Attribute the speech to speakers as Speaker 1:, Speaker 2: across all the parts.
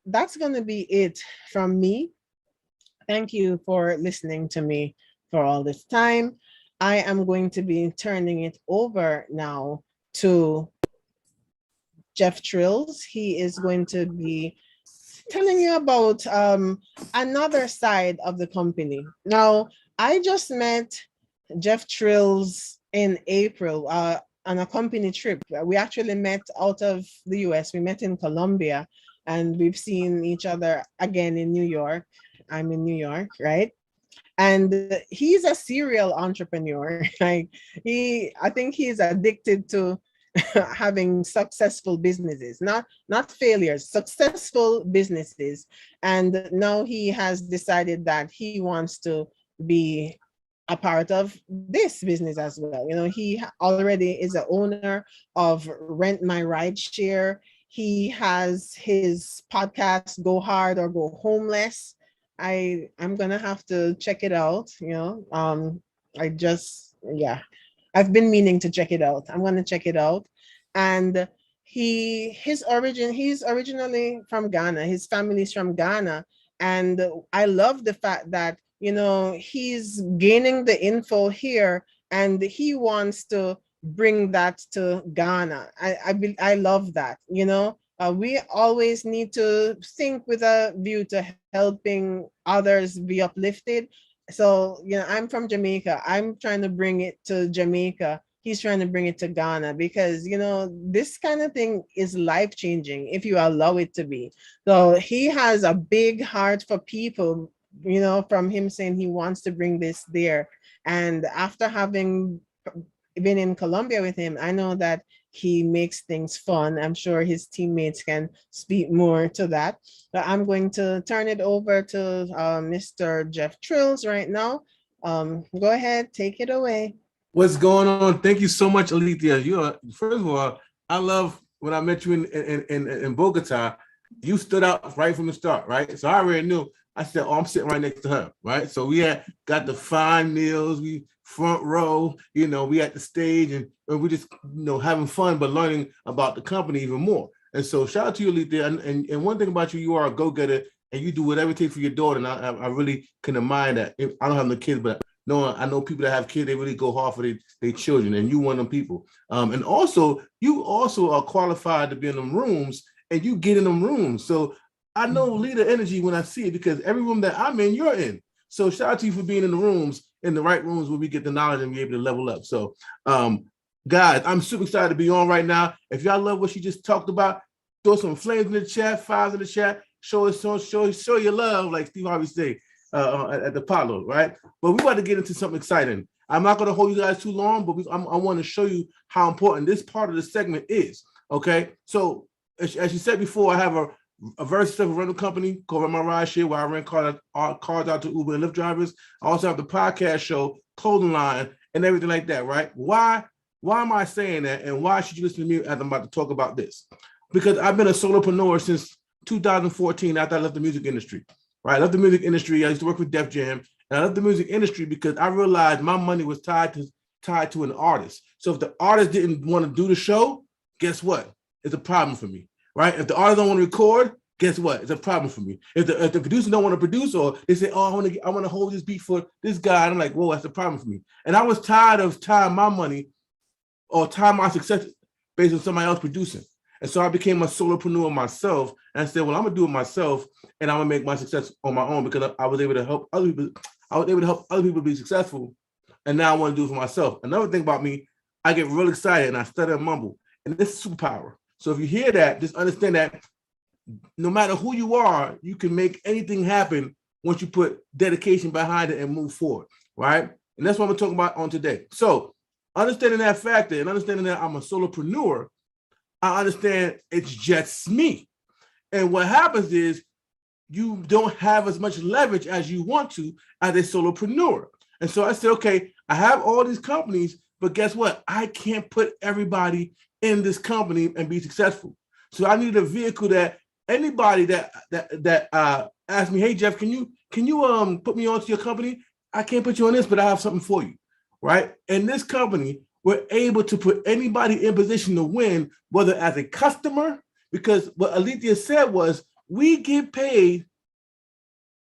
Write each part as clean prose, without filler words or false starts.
Speaker 1: that's going to be it from me. Thank you for listening to me for all this time. I am going to be turning it over now to Jeff Trills. He is going to be telling you about another side of the company. Now, I just met Jeff Trills in April on a company trip. We actually met out of the US. We met in Colombia, and we've seen each other again in New York. I'm in New York, right? And he's a serial entrepreneur. Like I think he's addicted to having successful businesses, not failures, successful businesses. And now he has decided that he wants to be a part of this business as well. You know, he already is a owner of Rent My Ride Share. He has his podcast, Go Hard or Go Homeless. I'm gonna have to check it out. I just, yeah, I've been meaning to check it out. I'm gonna check it out. And he's originally from Ghana. His family's from Ghana. And I love the fact that, he's gaining the info here and he wants to bring that to Ghana. I love that. We always need to think with a view to helping others be uplifted. So, I'm from Jamaica. I'm trying to bring it to Jamaica. He's trying to bring it to Ghana because, this kind of thing is life changing if you allow it to be. So he has a big heart for people, from him saying he wants to bring this there. And after having been in Colombia with him, I know that he makes things fun. I'm sure his teammates can speak more to that. But I'm going to turn it over to Mr. Jeff Trills right now. Go ahead, take it away.
Speaker 2: What's going on? Thank you so much, Alethea. First of all, I love when I met you in Bogota. You stood out right from the start, right? So I already knew. I said, "Oh, I'm sitting right next to her," right? So we got the fine meals, we front row, we at the stage, and we just having fun, but learning about the company even more. And so shout out to you, Alethea. And one thing about you, you are a go-getter, and you do whatever it takes for your daughter. And I really can admire that. I don't have no kids, but no, I know people that have kids, they really go hard for their children, and you one of them people. And also, you also are qualified to be in them rooms, and you get in them rooms. So I know leader energy when I see it, because every room that I'm in, you're in. So shout out to you for being in the rooms, in the right rooms where we get the knowledge and be able to level up. So guys, I'm super excited to be on right now. If y'all love what she just talked about, throw some flames in the chat, fives in the chat, show your love, like Steve Harvey say at the Apollo, right? But we want to get into something exciting. I'm not going to hold you guys too long, but I want to show you how important this part of the segment is, okay? So as you said before, I have a very successful rental company called Rent My Ride Share, where I rent cars out to Uber and Lyft drivers. I also have the podcast show, clothing line, and everything like that, right? Why am I saying that, and why should you listen to me as I'm about to talk about this? Because I've been a solopreneur since 2014 after I left the music industry, right? I left the music industry. I used to work with Def Jam, and I left the music industry because I realized my money was tied to an artist. So if the artist didn't want to do the show, guess what? It's a problem for me. Right? If the artist don't want to record, guess what? It's a problem for me. If the producer don't want to produce, or they say, "Oh, I want to hold this beat for this guy," and I'm like, "Whoa, that's a problem for me." And I was tired of tying my money or tying my success based on somebody else producing. And so I became a solopreneur myself, and I said, "Well, I'm gonna do it myself, and I'm gonna make my success on my own," because I was able to help other people. I was able to help other people be successful, and now I want to do it for myself. Another thing about me, I get real excited and I stutter and mumble, and this is superpower. So if you hear that, just understand that no matter who you are, you can make anything happen once you put dedication behind it and move forward, right? And that's what I'm talking about on today. So understanding that factor and understanding that I'm a solopreneur, I understand it's just me. And what happens is you don't have as much leverage as you want to as a solopreneur. And so I said, okay, I have all these companies, but guess what? I can't put everybody in this company and be successful. So I need a vehicle that anybody that asked me, "Hey Jeff, can you put me onto your company?" I can't put you on this, but I have something for you, right? In this company, we're able to put anybody in position to win, whether as a customer, because what Alethea said was, We get paid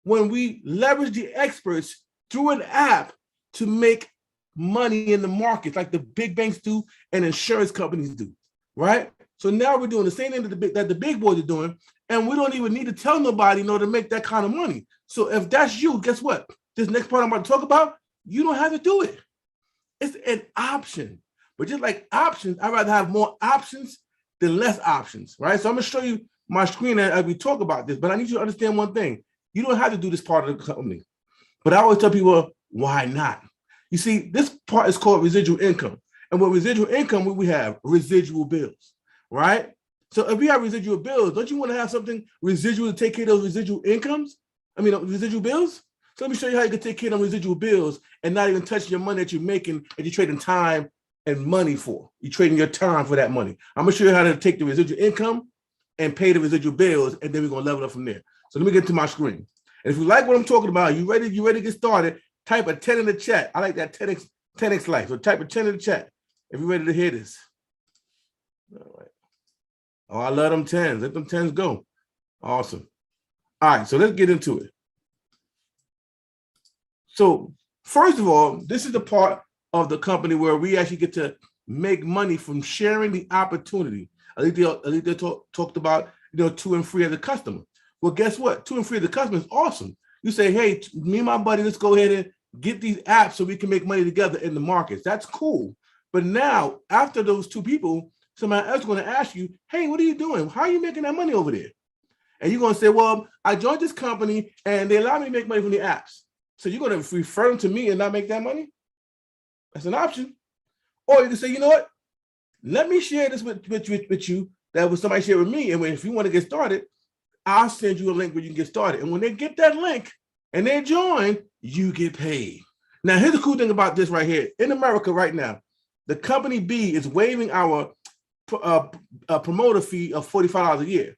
Speaker 2: when we leverage the experts through an app to make money in the markets like the big banks do and insurance companies do, right? So now we're doing the same thing that the big boys are doing, and we don't even need to tell nobody in order to make that kind of money. So if that's you, guess what? This next part I'm about to talk about, you don't have to do it. It's an option. But just like options, I'd rather have more options than less options, right? So I'm going to show you my screen as we talk about this, but I need you to understand one thing. You don't have to do this part of the company. But I always tell people, why not? You see, this part is called residual income. And with residual income, we have residual bills, right? So if we have residual bills, don't you want to have something residual to take care of those residual incomes? Residual bills? So let me show you how you can take care of residual bills and not even touch your money that you're making and you're trading time and money for. You're trading your time for that money. I'm going to show you how to take the residual income and pay the residual bills, and then we're going to level up from there. So let me get to my screen. And if you like what I'm talking about, you ready to get started, type a 10 in the chat. I like that 10x life. So type a 10 in the chat if you're ready to hear this. All right. Oh, I love them 10s. Let them 10s go. Awesome. All right, so let's get into it. So first of all, this is the part of the company where we actually get to make money from sharing the opportunity. Alethea talked about, 2 and free as a customer. Well, guess what? 2 and free as a customer is awesome. You say, hey, me and my buddy, let's go ahead and get these apps so we can make money together in the markets. That's cool. But now, after those 2 people, somebody else is going to ask you, hey, what are you doing? How are you making that money over there? And you're going to say, well, I joined this company and they allow me to make money from the apps. So you're going to refer them to me and not make that money? That's an option. Or you can say, you know what? Let me share this with you. That was somebody share with me. And if you want to get started, I'll send you a link where you can get started. And when they get that link and they join, you get paid. Now, here's the cool thing about this right here. In America right now, the company B is waiving our promoter fee of $45 a year.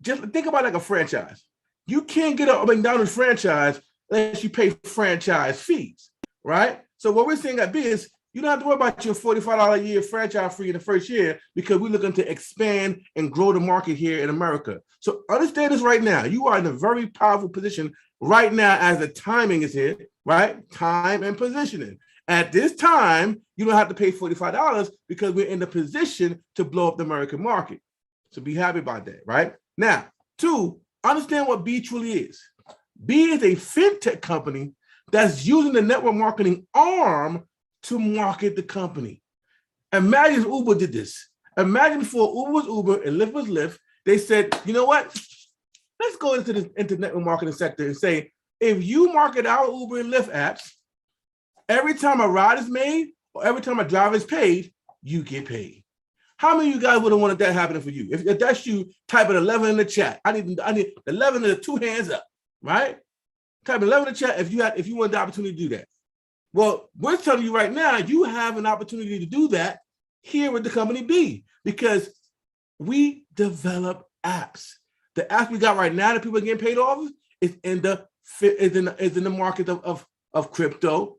Speaker 2: Just think about it like a franchise. You can't get a McDonald's franchise unless you pay franchise fees, right? So what we're saying at B is you don't have to worry about your $45 a year franchise fee in the first year because we're looking to expand and grow the market here in America. So understand this right now. You are in a very powerful position right now as the timing is here, right? Time and positioning. At this time, you don't have to pay $45 because we're in the position to blow up the American market. So be happy about that, right? Now, 2, understand what B truly is. B is a fintech company that's using the network marketing arm to market the company. Imagine if Uber did this. Imagine before Uber was Uber and Lyft was Lyft, they said, you know what? Let's go into the network marketing sector and say, if you market our Uber and Lyft apps, every time a ride is made or every time a driver is paid, you get paid. How many of you guys would have wanted that happening for you? If that's you, type an 11 in the chat. I need 11 and 2 hands up, right? Type 11 in the chat if you want the opportunity to do that. Well, we're telling you right now, you have an opportunity to do that here with the company B because we develop apps. The apps we got right now that people are getting paid off is in the market of crypto,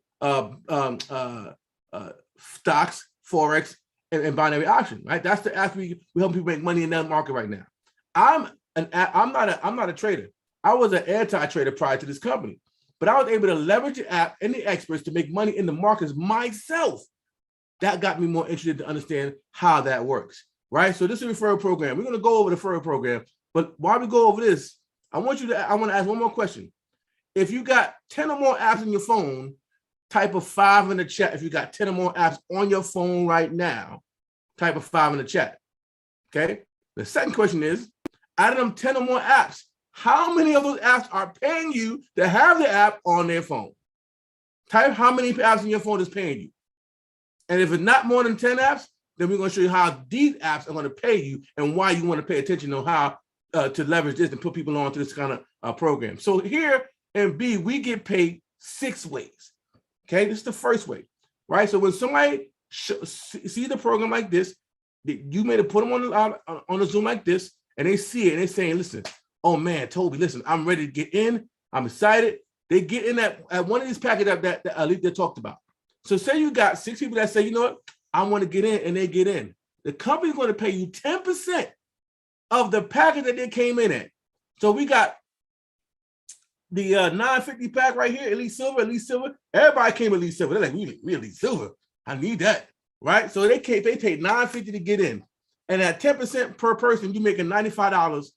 Speaker 2: stocks, forex, and binary option, right? That's the app we help people make money in that market right now. I'm not a trader. I was an anti-trader prior to this company, but I was able to leverage the app and the experts to make money in the markets myself. That got me more interested to understand how that works, right? So this is a referral program. We're going to go over the referral program, but while we go over this, I want to ask one more question. If you got 10 or more apps on your phone, type a 5 in the chat. If you got 10 or more apps on your phone right now, type a 5 in the chat, okay? The second question is, out of them 10 or more apps, how many of those apps are paying you to have the app on their phone? Type how many apps on your phone is paying you. And if it's not more than 10 apps, then we're going to show you how these apps are going to pay you and why you want to pay attention on how to leverage this and put people on to this kind of program. So here in B, we get paid 6 ways. Okay, this is the first way, right? So when somebody see the program like this, you may have put them on the Zoom like this, and they see it and they're saying, listen, oh man, Toby, listen, I'm ready to get in. I'm excited. They get in at one of these packages that Alethea talked about. So say you got 6 people that say, you know what, I want to get in, and they get in. The company's going to pay you 10% of the package that they came in at. So we got the 950 pack right here, Elite Silver, Elite Silver. Everybody came Elite Silver. They're like, we Elite Silver. I need that, right? So they paid $950 to get in. And at 10% per person, you're making $95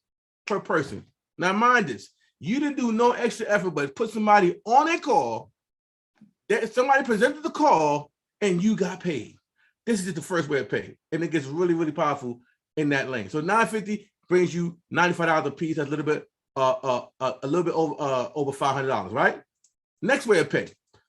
Speaker 2: per person. Now, mind this, you didn't do no extra effort, but put somebody on a call, that somebody presented the call, and you got paid. This is just the first way of pay. And it gets really, really powerful in that lane. So $950 brings you $95 a piece. That's a little bit over $500, right? Next way of pay.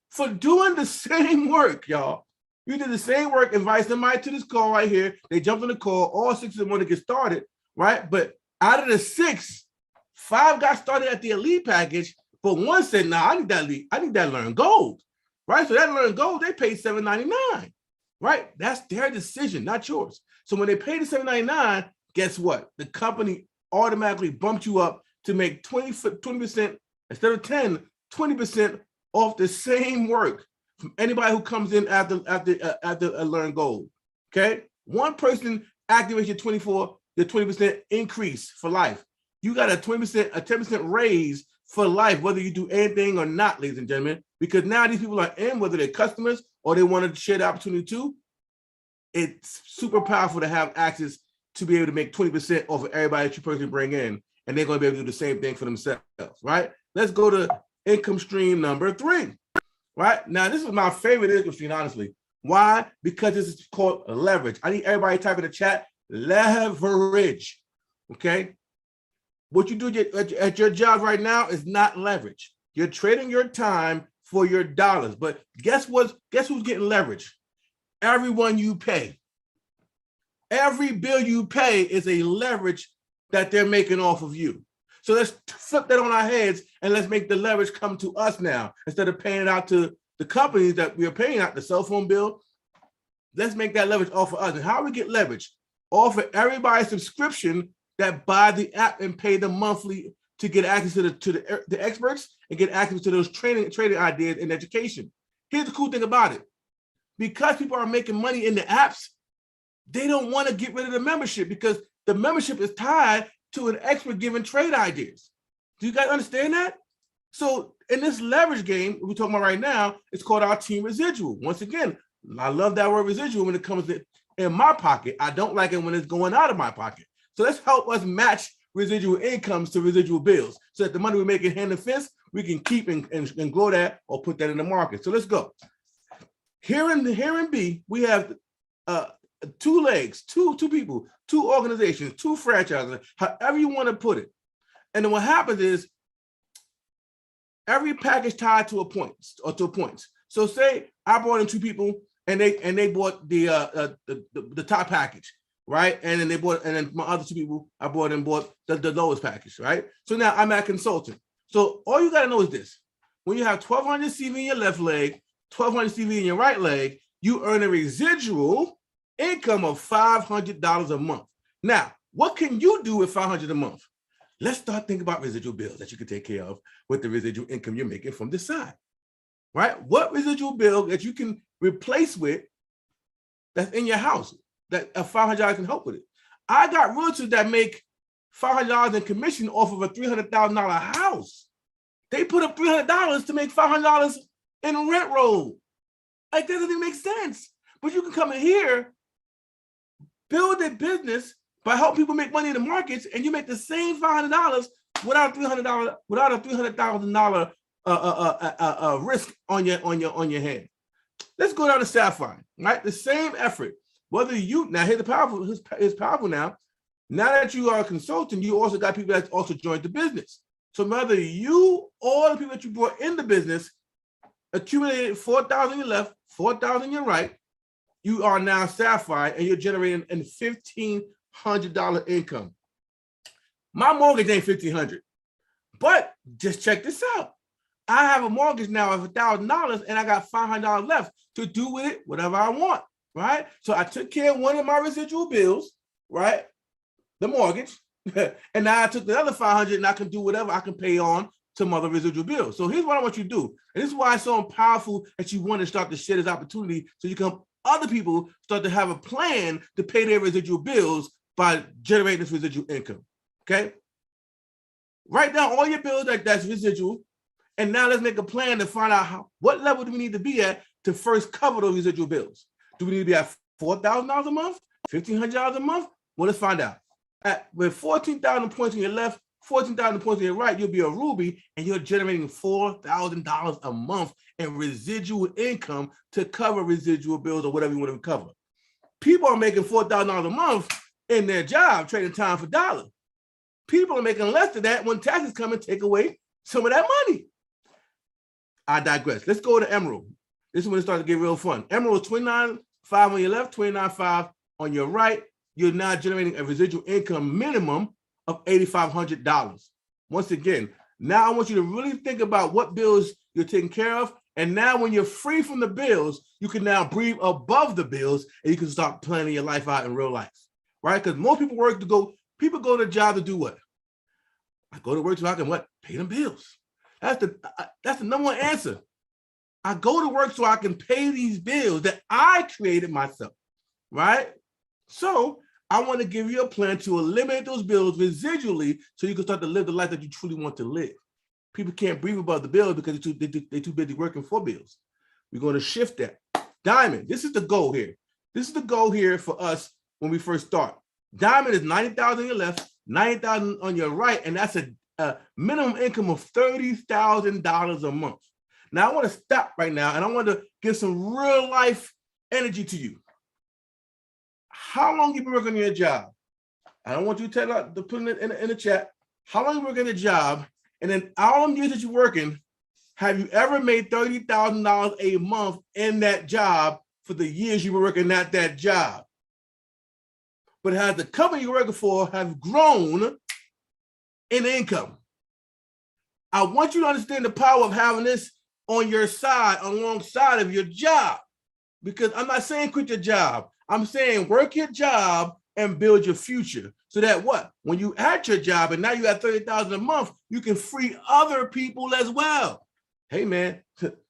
Speaker 2: For doing the same work, y'all. You did the same work, invite somebody to this call right here. They jumped on the call. All 6 of them want to get started, right? But out of the 6, 5 got started at the elite package, but 1 said, nah, I need that elite. I need that learn gold, right? So that learn gold, they paid $799, right? That's their decision, not yours. So when they pay the $799, guess what? The company automatically bumped you up to make 20% instead of 10, 20% off the same work from anybody who comes in after learn gold. Okay, 1 person activates your 20% increase for life. You got a 10% raise for life, whether you do anything or not, ladies and gentlemen, because now these people are in, whether they're customers or they want to share the opportunity too. It's super powerful to have access to be able to make 20% off of everybody that you personally bring in, and they're going to be able to do the same thing for themselves, right? Let's go to income stream number 3, right? Now, this is my favorite income stream, honestly. Why? Because this is called leverage. I need everybody to type in the chat, leverage, okay? What you do at your job right now is not leverage. You're trading your time for your dollars, but guess who's getting leverage? Everyone you pay. Every bill you pay is a leverage that they're making off of you. So let's flip that on our heads and let's make the leverage come to us now. Instead of paying it out to the companies that we are paying out the cell phone bill, let's make that leverage off of us. And how do we get leverage? Offer everybody subscription that buy the app and pay them monthly to get access to the experts and get access to those trading ideas and education. Here's the cool thing about it. Because people are making money in the apps, they don't want to get rid of the membership because the membership is tied to an expert giving trade ideas. Do you guys understand that? So in this leverage game we're talking about right now, it's called our team residual. Once again, I love that word residual when it comes in my pocket. I don't like it when it's going out of my pocket. So let's help us match residual incomes to residual bills so that the money we make in hand and fist, we can keep and grow that or put that in the market. So let's go. Here in B, we have 2 legs, two people, 2 organizations, 2 franchises, however you want to put it. And then what happens is every package tied to a point or to points. So say I brought in 2 people and they bought the top package, right? And then my other 2 people I bought the lowest package, right? So now I'm at consultant. So all you got to know is this: when you have 1,200 CV in your left leg, 1,200 CV in your right leg, you earn a residual income of $500 a month. Now, what can you do with $500 a month? Let's start thinking about residual bills that you can take care of with the residual income you're making from this side, right? What residual bill that you can replace with that's in your house that a $500 can help with it? I got realtors that make $500 in commission off of a $300,000 house. They put up $300 to make $500 in rent roll. Like, that doesn't make sense. But you can come in here, build a business by helping people make money in the markets, and you make the same $500 without a $300,000 risk on your head. Let's go down to Sapphire, right? The same effort. Whether you now, here's powerful now. Now that you are a consultant, you also got people that also joined the business. So whether you or the people that you brought in the business accumulated 4,000 on your left, 4,000 on your right, you are now Sapphire and you're generating a $1,500 income. My mortgage ain't $1,500, but just check this out. I have a mortgage now of $1,000 and I got $500 left to do with it whatever I want, right? So I took care of one of my residual bills, right? The mortgage, and now I took the other $500 and I can do whatever I can pay on some other residual bills. So here's what I want you to do. And this is why it's so powerful that you want to start to share this opportunity so you can help other people start to have a plan to pay their residual bills by generating this residual income, okay? Write down all your bills that's residual. And now let's make a plan to find out what level do we need to be at to first cover those residual bills. Do we need to be at $4,000 a month, $1,500 a month? Well, let's find out. With 14,000 points on your left, 14,000 points on your right, you'll be a Ruby, and you're generating $4,000 a month in residual income to cover residual bills or whatever you want to cover. People are making $4,000 a month in their job, trading time for dollar. People are making less than that when taxes come and take away some of that money. I digress. Let's go to Emerald. This is when it starts to get real fun. Emerald is 29.5 on your left, 29.5 on your right. You're now generating a residual income minimum of $8,500. Once again, now I want you to really think about what bills you're taking care of. And now when you're free from the bills, you can now breathe above the bills and you can start planning your life out in real life, right? Because most people people go to the job to do what? I go to work so I can what? Pay them bills. That's the number one answer. I go to work so I can pay these bills that I created myself, right? So I want to give you a plan to eliminate those bills residually so you can start to live the life that you truly want to live. People can't breathe above the bills because they're too busy working for bills. We're going to shift that. Diamond, this is the goal here. This is the goal here for us when we first start. Diamond is 90,000 on your left, 90,000 on your right, and that's a minimum income of $30,000 a month. Now I want to stop right now and I want to give some real life energy to you. How long you been working on your job? I don't want you to put it in the chat. How long you working a job? And then all them years that you're working, have you ever made $30,000 a month in that job for the years you were working at that job? But has the company you're working for have grown in income? I want you to understand the power of having this on your side, alongside of your job. Because I'm not saying quit your job. I'm saying work your job and build your future. So that what? When you at your job and now you have $30,000 a month, you can free other people as well. Hey man,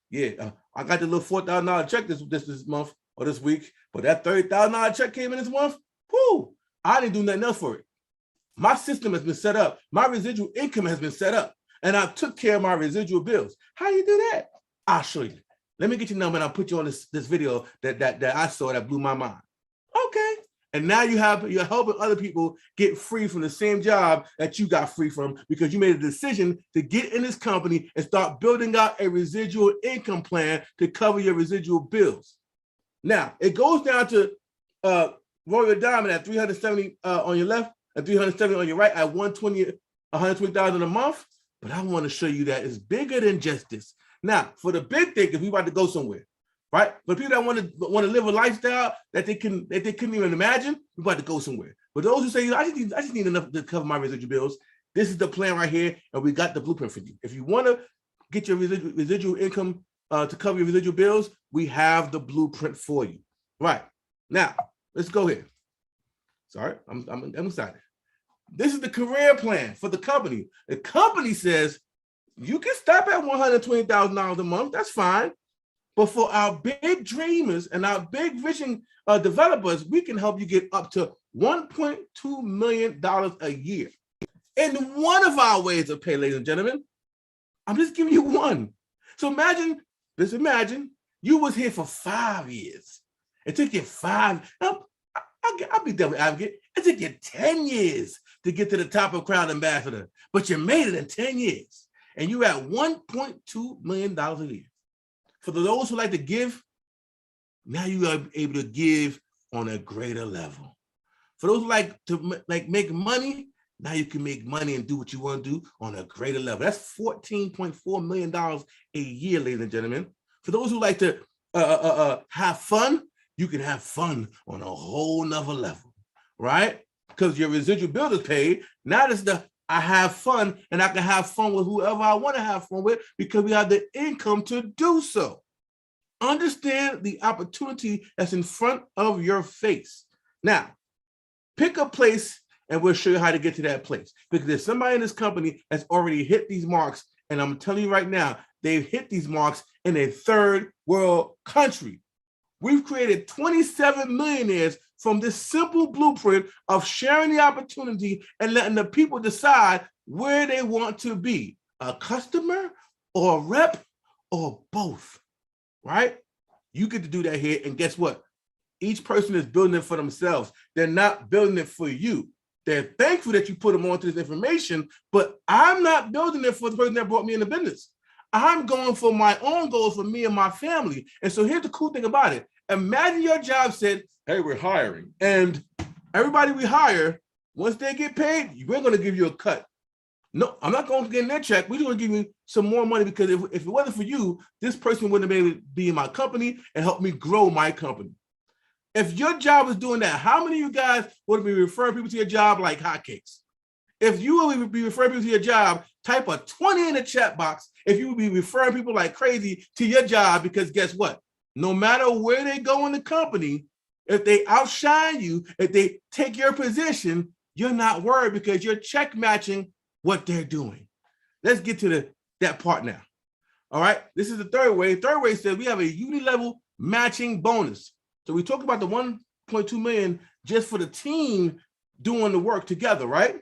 Speaker 2: yeah, I got the little $4,000 check this month or this week, but that $30,000 check came in this month. Whoo! I didn't do nothing else for it. My system has been set up. My residual income has been set up, and I took care of my residual bills. How you do that? I'll show you. Let me get your number and I'll put you on this video that I saw that blew my mind. Okay. And now you're helping other people get free from the same job that you got free from because you made a decision to get in this company and start building out a residual income plan to cover your residual bills. Now, it goes down to Royal Diamond at 370 on your left and 370 on your right at 120,000 a month. But I want to show you that it's bigger than just this. Now, for the big thinkers, we about to go somewhere, right? For people that want to live a lifestyle that they couldn't even imagine, we about to go somewhere. But those who say, I just need enough to cover my residual bills, this is the plan right here, and we got the blueprint for you. If you want to get your residual income to cover your residual bills, we have the blueprint for you. Right now, let's go here. Sorry, I'm excited. This is the career plan for the company. The company says you can stop at $120,000 a month. That's fine. But for our big dreamers and our big vision developers, we can help you get up to $1.2 million a year. And one of our ways of pay, ladies and gentlemen, I'm just giving you one. So imagine you was here for 5 years. It took you 5. I'll be devil advocate. It took you 10 years to get to the top of Crown Ambassador, but you made it in 10 years. And you're at $1.2 million a year. For those who like to give, now you are able to give on a greater level. For those who like to make money, now you can make money and do what you want to do on a greater level. That's $14.4 million a year, ladies and gentlemen. For those who like to have fun, you can have fun on a whole nother level, right? Because your residual bill is paid. Now this is I have fun, and I can have fun with whoever I want to have fun with because we have the income to do so. Understand the opportunity that's in front of your face. Now, pick a place, and we'll show you how to get to that place. Because there's somebody in this company that's already hit these marks, and I'm telling you right now, they've hit these marks in a third world country. We've created 27 millionaires from this simple blueprint of sharing the opportunity and letting the people decide where they want to be, a customer or a rep or both, right? You get to do that here. And guess what? Each person is building it for themselves. They're not building it for you. They're thankful that you put them onto this information, but I'm not building it for the person that brought me in the business. I'm going for my own goals for me and my family. And so here's the cool thing about it. Imagine your job said, hey, we're hiring. And everybody we hire, once they get paid, we're going to give you a cut. No, I'm not going to get in their check. We're going to give you some more money because if it wasn't for you, this person wouldn't have been able to be in my company and help me grow my company. If your job is doing that, how many of you guys would be referring people to your job like hotcakes? If you would be referring people to your job, type a 20 in the chat box. If you would be referring people like crazy to your job, because guess what? No matter where they go in the company, if they outshine you, if they take your position, you're not worried because you're check matching what they're doing. Let's get to that part now. All right, this is the third way. Third way says we have a uni-level matching bonus. So we talked about the 1.2 million just for the team doing the work together, right?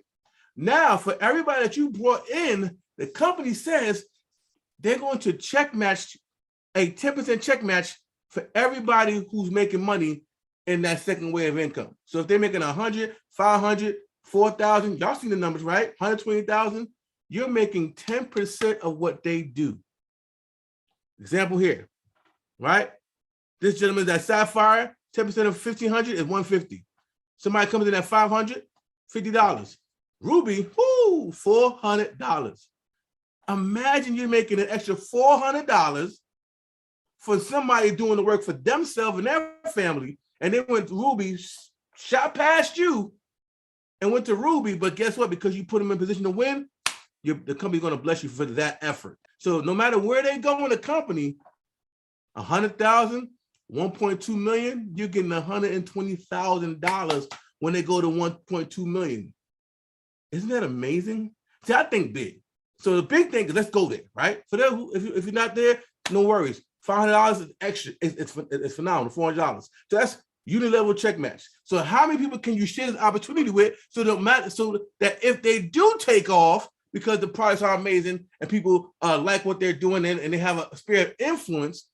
Speaker 2: Now, for everybody that you brought in, the company says they're going to check match a 10% check match for everybody who's making money in that second way of income. So if they're making 100, 500, 4,000, y'all seen the numbers, right? 120,000, you're making 10% of what they do. Example here, right? This gentleman's at Sapphire, 10% of 1,500 is 150. Somebody comes in at 500, $50. Ruby, whoo, $400. Imagine you're making an extra $400 for somebody doing the work for themselves and their family, and then went to Ruby, shot past you, and went to Ruby, but guess what? Because you put them in position to win, the company's going to bless you for that effort. So no matter where they go in the company, 100,000, 1.2 million, you're getting $120,000 when they go to 1.2 million. Isn't that amazing? See, I think big. So the big thing is let's go there, right? For them, if you're not there, no worries. $500 is extra. It's phenomenal. $400. So that's uni-level check match. So how many people can you share this opportunity with so that if they do take off because the products are amazing and people like what they're doing and they have a spirit of influence,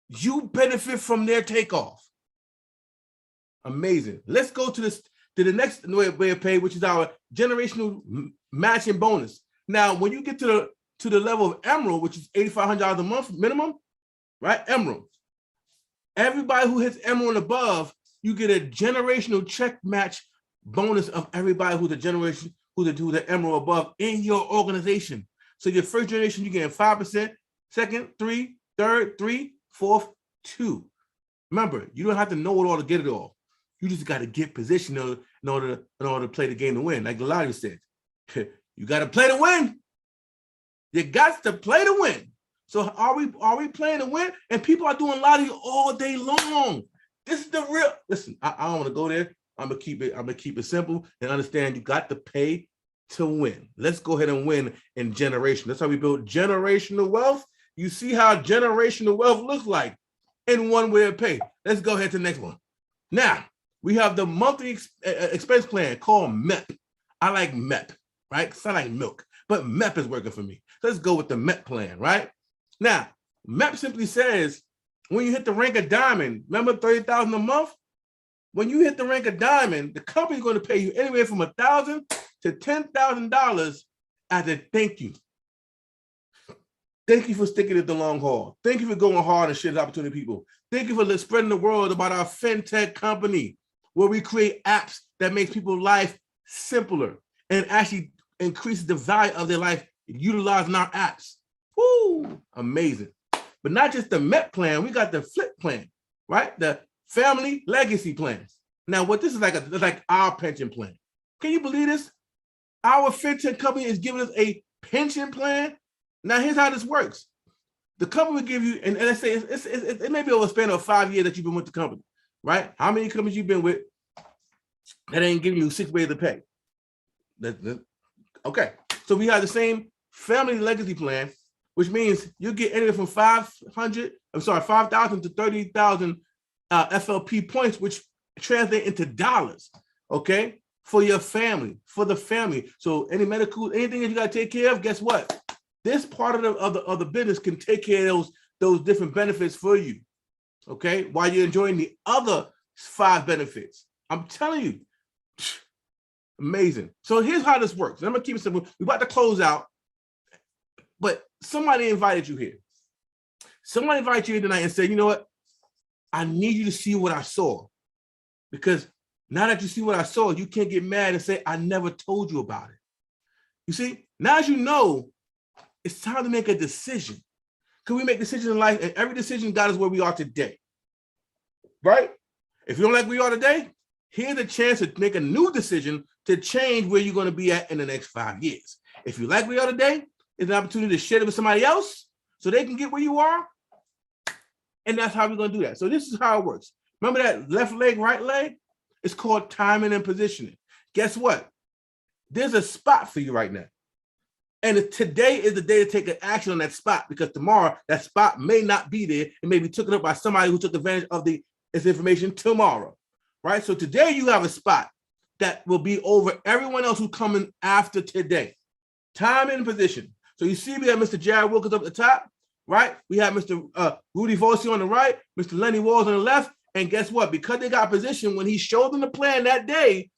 Speaker 2: you benefit from their takeoff. Amazing. Let's go to the next way of pay, which is our generational matching bonus. Now, when you get to the level of Emerald, which is $8,500 a month minimum, right? Emerald. Everybody who hits Emerald and above, you get a generational check match bonus of everybody who's the Emerald above in your organization. So your first generation, you get 5%, second, 3, third, 3, fourth, 2. Remember, you don't have to know it all to get it all. You just got to get positioned in order to play the game to win. Like the lottery said, you got to play to win. You got to play to win. So are we playing to win? And people are doing lottery all day long. This is the real. Listen, I don't want to go there. I'm gonna keep it simple and understand you got to pay to win. Let's go ahead and win in generation. That's how we build generational wealth. You see how generational wealth looks like in one way of pay. Let's go ahead to the next one. Now, we have the monthly expense plan called MEP. I like MEP, right? Because I like milk, but MEP is working for me. Let's go with the MEP plan, right? Now, MEP simply says, when you hit the rank of diamond, remember 30,000 a month? When you hit the rank of diamond, the company's going to pay you anywhere from $1,000 to $10,000 as a thank you. Thank you for sticking it the long haul. Thank you for going hard and sharing opportunity to people. Thank you for spreading the word about our fintech company, where we create apps that make people's life simpler and actually increase the value of their life utilizing our apps. Woo, amazing. But not just the MEP plan, we got the FLIP plan, right? The family legacy plans. Now, what this is like our pension plan. Can you believe this? Our fintech company is giving us a pension plan. Now, here's how this works. The company will give you, and let's say it may be over a span of 5 years that you've been with the company, right? How many companies you've been with that ain't giving you 6 ways to pay? Okay, so we have the same family legacy plan, which means you get anywhere from 5,000 to 30,000 FLP points, which translate into dollars, okay? For your family, for the family. So any medical, anything that you got to take care of, guess what? This part of the business can take care of those different benefits for you, okay? While you're enjoying the other 5 benefits. I'm telling you, amazing. So here's how this works. I'm gonna keep it simple. We're about to close out, but somebody invited you here. Somebody invited you here tonight and said, you know what? I need you to see what I saw. Because now that you see what I saw, you can't get mad and say, I never told you about it. You see, now as you know, it's time to make a decision. Because we make decisions in life, and every decision got us where we are today. Right? If you don't like where you are today, here's a chance to make a new decision to change where you're going to be at in the next 5 years. If you like where you are today, it's an opportunity to share it with somebody else so they can get where you are. And that's how we're going to do that. So this is how it works. Remember that left leg, right leg? It's called timing and positioning. Guess what? There's a spot for you right now. And today is the day to take an action on that spot, because tomorrow that spot may not be there. It may be taken up by somebody who took advantage of this information tomorrow, right? So today you have a spot that will be over everyone else who's coming after today. Time and position. So you see we have Mr. Jared Wilkins up at the top, right? We have Mr. Rudy Vossi on the right, Mr. Lenny Walls on the left. And guess what? Because they got position, when he showed them the plan that day,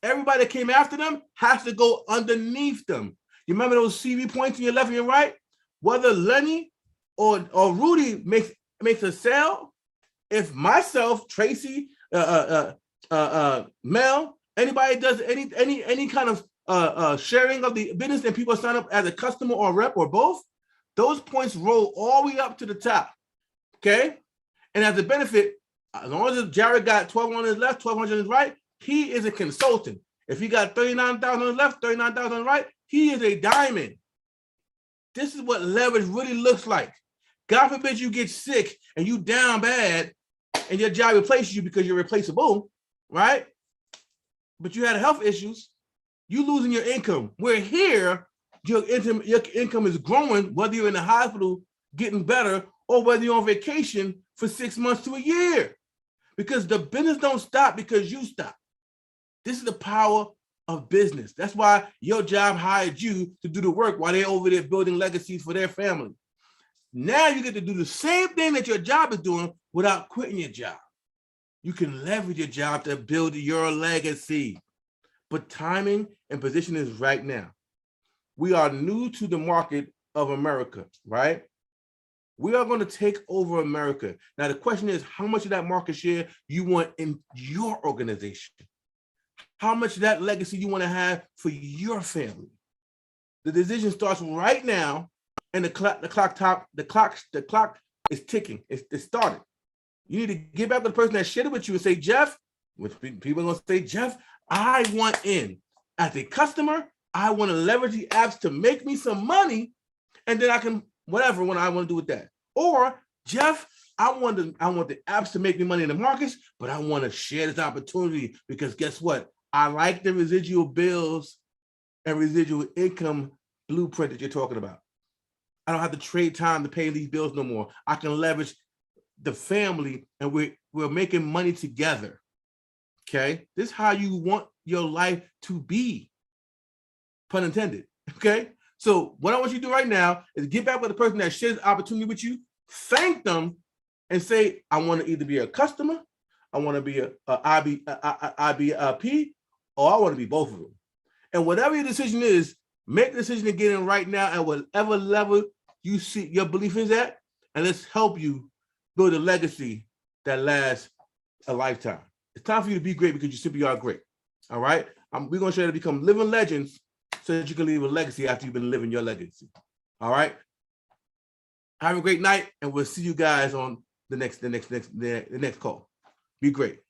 Speaker 2: everybody that came after them has to go underneath them. You remember those CV points on your left and your right? Whether Lenny or Rudy makes a sale, if myself, Tracy, Mel, anybody does any kind of sharing of the business and people sign up as a customer or rep or both, those points roll all the way up to the top, okay? And as a benefit, as long as Jared got 12 on his left, 1,200 on his right, he is a consultant. If he got 39,000 on his left, 39,000 on the right, he is a diamond. This is what leverage really looks like. God forbid you get sick and you down bad and your job replaces you because you're replaceable, right? But you had health issues, you losing your income. Where here, your income is growing, whether you're in the hospital getting better or whether you're on vacation for 6 months to a year. Because the business don't stop because you stop. This is the power of business. That's why your job hired you to do the work while they're over there building legacies for their family. Now you get to do the same thing that your job is doing without quitting your job. You can leverage your job to build your legacy. But timing and position is right now. We are new to the market of America, right? We are going to take over America. Now, the question is, how much of that market share you want in your organization? How much of that legacy you want to have for your family? The decision starts right now, and the clock is ticking. It's started. You need to get back to the person that shared it with you and say, Jeff, which people are going to say, Jeff, I want in. As a customer, I want to leverage the apps to make me some money, and then I can whatever when I want to do with that. Or Jeff, I want the apps to make me money in the markets, but I want to share this opportunity because guess what? I like the residual bills and residual income blueprint that you're talking about. I don't have to trade time to pay these bills no more. I can leverage the family and we're making money together. Okay, this is how you want your life to be. Pun intended. Okay. So what I want you to do right now is get back with the person that shares the opportunity with you, thank them, and say, I want to either be a customer, I want to be a IBP, or I want to be both of them. And whatever your decision is, make the decision to get in right now at whatever level you see your belief is at, and let's help you build a legacy that lasts a lifetime. It's time for you to be great because you simply are great. All right? We're going to show you how to become living legends so that you can leave a legacy after you've been living your legacy. All right? Have a great night, and we'll see you guys on the next call. Be great.